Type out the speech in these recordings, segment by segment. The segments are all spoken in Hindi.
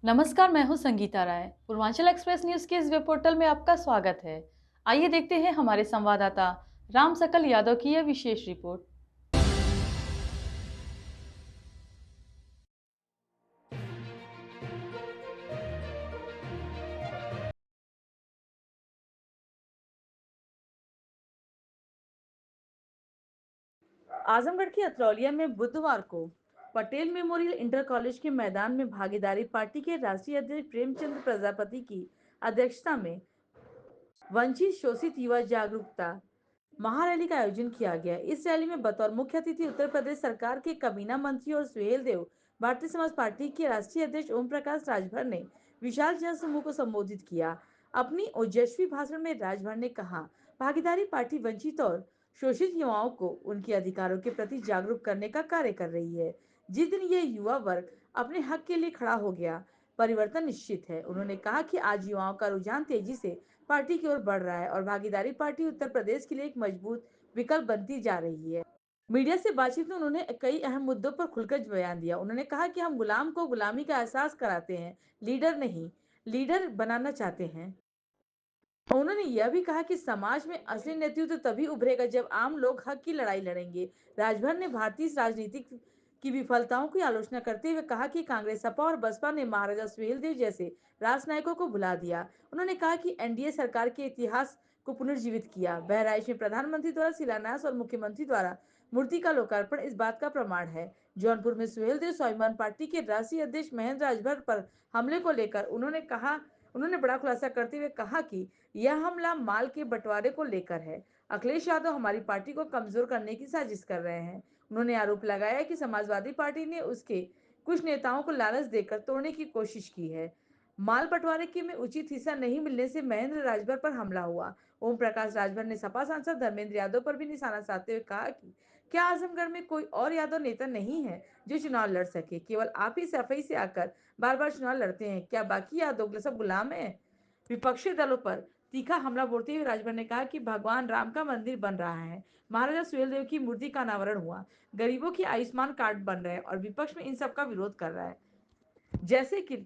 नमस्कार, मैं हूं संगीता राय। पूर्वांचल एक्सप्रेस न्यूज के इस वेब पोर्टल में आपका स्वागत है। आइए देखते हैं हमारे संवाददाता राम सकल यादव की यह विशेष रिपोर्ट। आजमगढ़ के अतरौलिया में बुधवार को पटेल मेमोरियल इंटर कॉलेज के मैदान में भागीदारी पार्टी के राष्ट्रीय अध्यक्ष प्रेमचंद्र प्रजापति की अध्यक्षता में वंचित शोषित युवा जागरूकता महारैली का आयोजन किया गया। इस रैली में बतौर मुख्य अतिथि उत्तर प्रदेश सरकार के काबीना मंत्री और सुहेल देव भारतीय समाज पार्टी के राष्ट्रीय अध्यक्ष ओम प्रकाश राजभर ने विशाल जनसमूह को संबोधित किया। अपनी ओजस्वी भाषण में राजभर ने कहा, भागीदारी पार्टी वंचित और शोषित युवाओं को उनके अधिकारों के प्रति जागरूक करने का कार्य कर रही है। जिस दिन ये युवा वर्ग अपने हक के लिए खड़ा हो गया, परिवर्तन निश्चित है। उन्होंने कहा कि आज युवाओं का रुझान तेजी से पार्टी की ओर बढ़ रहा है और भागीदारी पार्टी उत्तर प्रदेश के लिए एक मजबूत विकल्प बनती जा रही है। मीडिया से बातचीत में उन्होंने कई अहम मुद्दों पर खुलकर बयान दिया। उन्होंने कहा कि हम गुलाम को गुलामी का एहसास कराते हैं, लीडर नहीं, लीडर बनाना चाहते हैं। उन्होंने यह भी कहा कि समाज में असली नेतृत्व तभी उभरेगा जब आम लोग हक की लड़ाई लड़ेंगे। राजभर ने भारतीय राजनीति की विफलताओं की आलोचना करते हुए कहा कि कांग्रेस, सपा और बसपा ने महाराजा सुहेलदेव जैसे राजनायकों को भुला दिया। उन्होंने कहा कि एनडीए सरकार के इतिहास को पुनर्जीवित किया। बहराइच में प्रधानमंत्री द्वारा शिलान्यास और मुख्यमंत्री द्वारा मूर्ति का लोकार्पण इस बात का प्रमाण है। जौनपुर में सुहेलदेव स्वाभिमान पार्टी के राष्ट्रीय अध्यक्ष महेंद्र राजभर पर हमले को लेकर उन्होंने बड़ा खुलासा करते हुए कहा कि यह हमला माल के बंटवारे को लेकर है। अखिलेश यादव हमारी पार्टी को कमजोर करने की साजिश कर रहे हैं। उन्होंने आरोप लगाया कि समाजवादी पार्टी ने उसके कुछ नेताओं को लालच देकर तोड़ने की कोशिश की है। माल बंटवारे के में उचित हिस्सा नहीं मिलने से महेंद्र राजभर पर हमला हुआ। ओम प्रकाश राजभर ने सपा सांसद धर्मेंद्र यादव पर भी निशाना साधते हुए कहा कि क्या आजमगढ़ में कोई और यादव नेता नहीं है जो चुनाव लड़ सके? केवल आप ही सफाई से आकर बार बार चुनाव लड़ते हैं। क्या बाकी यादव सब गुलाम है? विपक्षी दलों पर तीखा हमला बोलते हुए राजभर ने कहा कि भगवान राम का मंदिर बन रहा है, महाराजा सुहेलदेव की मूर्ति का अनावरण हुआ, गरीबों के आयुष्मान कार्ड बन रहे हैं और विपक्ष में इन सब का विरोध कर रहा है, जैसे कि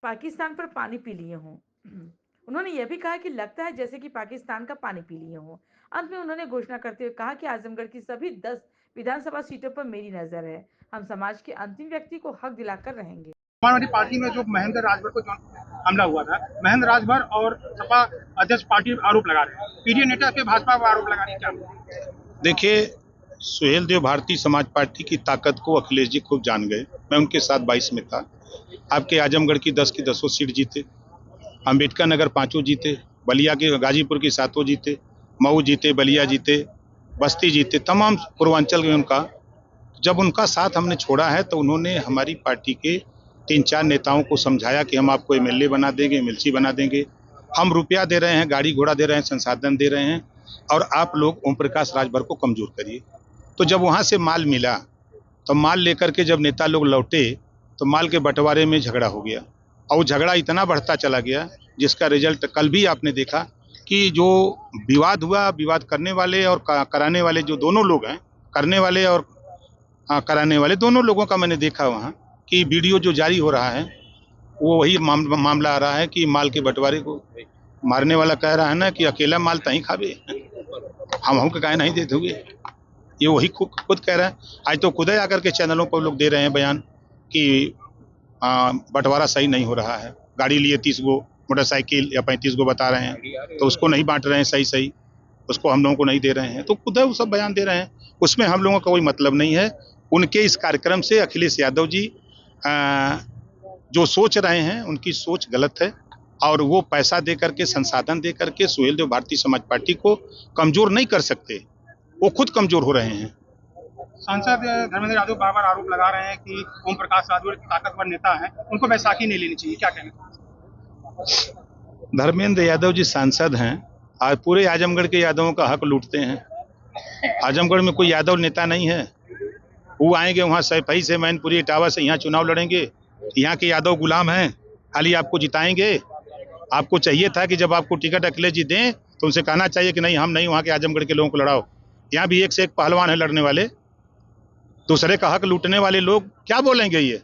पाकिस्तान पर पानी पी लिए हों। उन्होंने यह भी कहा कि लगता है जैसे कि पाकिस्तान का पानी पी लिए हों। अंत में उन्होंने घोषणा करते हुए कहा कि आजमगढ़ की सभी 10 विधानसभा सीटों पर मेरी नजर है। हम समाज के अंतिम व्यक्ति को हक दिलाकर रहेंगे। समाजवादी पार्टी में जो महेंद्र राजभर को जो हमला हुआ था, महेंद्र राजभर और सपा अध्यक्ष पार्टी आरोप लगा रहे हैं, पीडीए नेता के भाजपा पर आरोप लगा रहे हैं। क्या देखिए, सुहेलदेव भारतीय समाज पार्टी की ताकत को अखिलेश जी खूब जान गए। मैं उनके साथ 22 में था। आपके आजमगढ़ की 10 की 10 सीट जीते, अंबेडकर नगर 5 जीते, बलिया के गाजीपुर की 7 जीते, मऊ जीते, बलिया जीते, बस्ती जीते, तमाम पूर्वांचल में उनका जब उनका साथ हमने छोड़ा है तो उन्होंने हमारी पार्टी के 3-4 नेताओं को समझाया कि हम आपको एमएलए बना देंगे, एमएलसी बना देंगे, हम रुपया दे रहे हैं, गाड़ी घोड़ा दे रहे हैं, संसाधन दे रहे हैं और आप लोग ओम प्रकाश राजभर को कमजोर करिए। तो जब वहां से माल मिला तो माल लेकर के जब नेता लोग लौटे तो माल के बंटवारे में झगड़ा हो गया और वो झगड़ा इतना बढ़ता चला गया जिसका रिजल्ट कल भी आपने देखा कि जो विवाद हुआ, विवाद करने वाले और कराने वाले जो दोनों लोग हैं, करने वाले और कराने वाले दोनों लोगों का मैंने देखा वहाँ कि वीडियो जो जारी हो रहा है वो वही मामला आ रहा है कि माल के बंटवारे को मारने वाला कह रहा है ना कि अकेला माल तहीं खावे, हम कहे नहीं दे दोगे, ये वही खुद कह रहा है। आज तो खुद ही आकर के चैनलों पर लोग दे रहे हैं बयान कि बंटवारा सही नहीं हो रहा है, गाड़ी लिए 30 गो मोटरसाइकिल या 35 गो बता रहे हैं तो उसको नहीं बांट रहे हैं सही, उसको हम लोगों को नहीं दे रहे हैं, तो खुद है वो सब बयान दे रहे हैं, उसमें हम लोगों का कोई मतलब नहीं है। उनके इस कार्यक्रम से अखिलेश यादव जी जो सोच रहे हैं उनकी सोच गलत है और वो पैसा दे करके, संसाधन दे करके सुहेलदेव भारतीय समाज पार्टी को कमजोर नहीं कर सकते, वो खुद कमजोर हो रहे हैं। सांसद धर्मेंद्र यादव बार बार आरोप लगा रहे हैं कि ओम प्रकाश राजभर ताकतवर नेता है, उनको बैसाखी नहीं लेनी चाहिए, क्या कहना? धर्मेंद्र यादव जी सांसद हैं, आज पूरे आजमगढ़ के यादवों का हक लूटते हैं। आजमगढ़ में कोई यादव नेता नहीं है, वो आएंगे वहाँ सैफई से, मैनपुरी, इटावा से यहाँ चुनाव लड़ेंगे, यहाँ के यादव गुलाम हैं, खाली आपको जिताएंगे। आपको चाहिए था कि जब आपको टिकट अखिलेश जी दें तो उनसे कहना चाहिए कि नहीं, हम नहीं, वहाँ के आजमगढ़ के लोगों को लड़ाओ। यहाँ भी एक से एक पहलवान है लड़ने वाले, दूसरे का हक लूटने वाले लोग क्या बोलेंगे ये?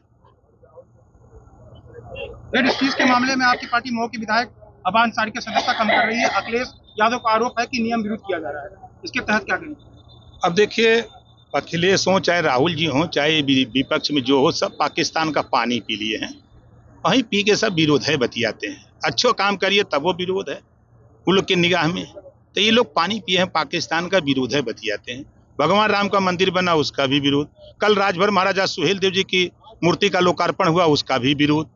रेड स्टीज के मामले में आपकी पार्टी मऊ के विधायक अबा अंसारी के सदस्यता कम कर रही है। अखिलेश यादव का आरोप है कि नियम विरुद्ध किया जा रहा है, इसके तहत क्या करेंगे? अब देखिए, अखिलेश हो चाहे राहुल जी हो चाहे विपक्ष में जो हो, सब पाकिस्तान का पानी पी लिए हैं, वहीं पी के सब विरोध है बतियाते हैं। अच्छो काम करिए तब वो विरोध है उन लोग के निगाह में। तो ये लोग पानी पिए हैं, पाकिस्तान का विरोध है बतियाते हैं। भगवान राम का मंदिर बना, उसका भी विरोध। कल राजभर महाराजा सुहेल देव जी की मूर्ति का लोकार्पण हुआ, उसका भी विरोध।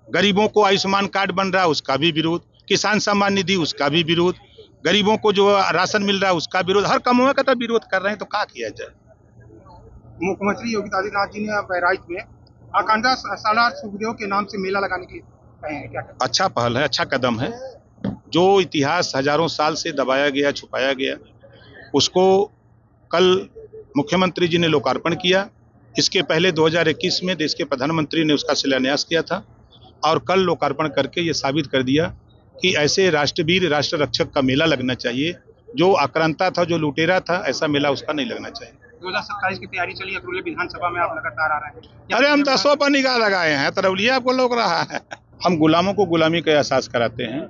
गरीबों को आयुष्मान कार्ड बन रहा है, उसका भी विरोध। किसान सम्मान निधि, उसका भी विरोध। गरीबों को जो राशन मिल रहा है, उसका विरोध। हर कामों का तो विरोध कर रहे हैं, तो क्या किया जाए। मुख्यमंत्री योगी आदित्यनाथ जी ने बहराइच में आकांक्षा सालार सुखदेव के नाम से मेला लगाने के कहे हैं, क्या कहें? अच्छा पहल है, अच्छा कदम है। जो इतिहास हजारों साल से दबाया गया, छुपाया गया, उसको कल मुख्यमंत्री जी ने लोकार्पण किया। इसके पहले 2021 में देश के प्रधानमंत्री ने उसका शिलान्यास किया था और कल लोकार्पण करके ये साबित कर दिया कि ऐसे राष्ट्रवीर राष्ट्र रक्षक का मेला लगना चाहिए। जो आक्रांता था, जो लुटेरा था, ऐसा मेला उसका नहीं लगना चाहिए। 2027 की तैयारी चली है, अतरौली विधानसभा में आप लगातार आ रहे हैं। अरे हम 10 पर निगाह लगाए हैं, तरौली आपको लग रहा है। हम गुलामों को गुलामी का एहसास कराते हैं।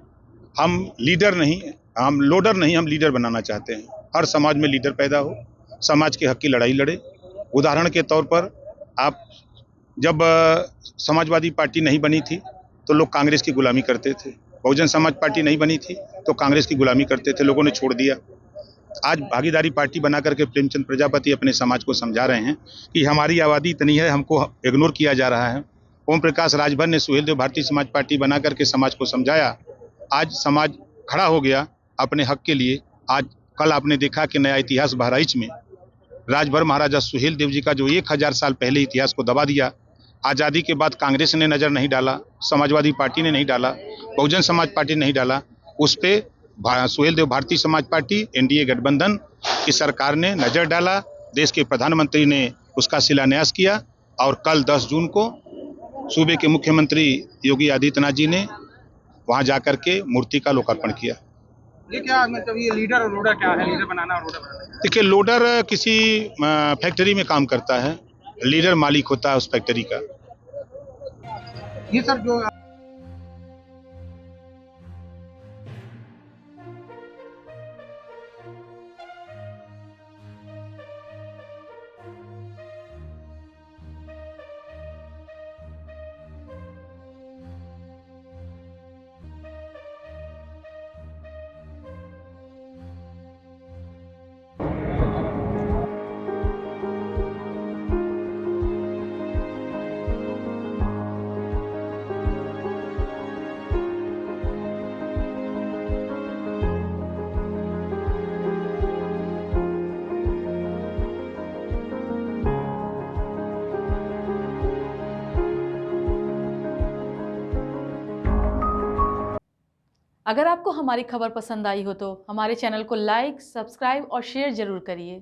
हम लीडर नहीं, हम लोडर नहीं, हम लीडर बनाना चाहते हैं। हर समाज में लीडर पैदा हो, समाज के हक की लड़ाई लड़े। उदाहरण के तौर पर, आप जब समाजवादी पार्टी नहीं बनी थी तो लोग कांग्रेस की गुलामी करते थे। बहुजन समाज पार्टी नहीं बनी थी तो कांग्रेस की गुलामी करते थे, लोगों ने छोड़ दिया। आज भागीदारी पार्टी बना करके प्रेमचंद प्रजापति अपने समाज को समझा रहे हैं कि हमारी आबादी इतनी है, हमको इग्नोर किया जा रहा है। ओम प्रकाश राजभर ने सुहेल देव भारतीय समाज पार्टी बना करके समाज को समझाया। आज समाज खड़ा हो गया अपने हक के लिए। आज कल आपने देखा कि नया इतिहास बहराइच में राजभर महाराजा सुहेल देव जी का जो 1000 साल पहले इतिहास को दबा दिया। आज़ादी के बाद कांग्रेस ने नज़र नहीं डाला, समाजवादी पार्टी ने नहीं डाला, बहुजन समाज पार्टी नहीं डाला। उस पर सुहेल देव भारतीय समाज पार्टी, एनडीए गठबंधन की सरकार ने नज़र डाला। देश के प्रधानमंत्री ने उसका शिलान्यास किया और कल 10 जून को सूबे के मुख्यमंत्री योगी आदित्यनाथ जी ने वहां जाकर के मूर्ति का लोकार्पण किया। ये क्या मतलब, ये लीडर और लोडर क्या है? लीडर बनाना और लोडर बनाना? देखिए, लोडर किसी फैक्ट्री में काम करता है, लीडर मालिक होता है उस फैक्ट्री का। ये सर जो अगर आपको हमारी खबर पसंद आई हो तो हमारे चैनल को लाइक, सब्सक्राइब और शेयर जरूर करिए।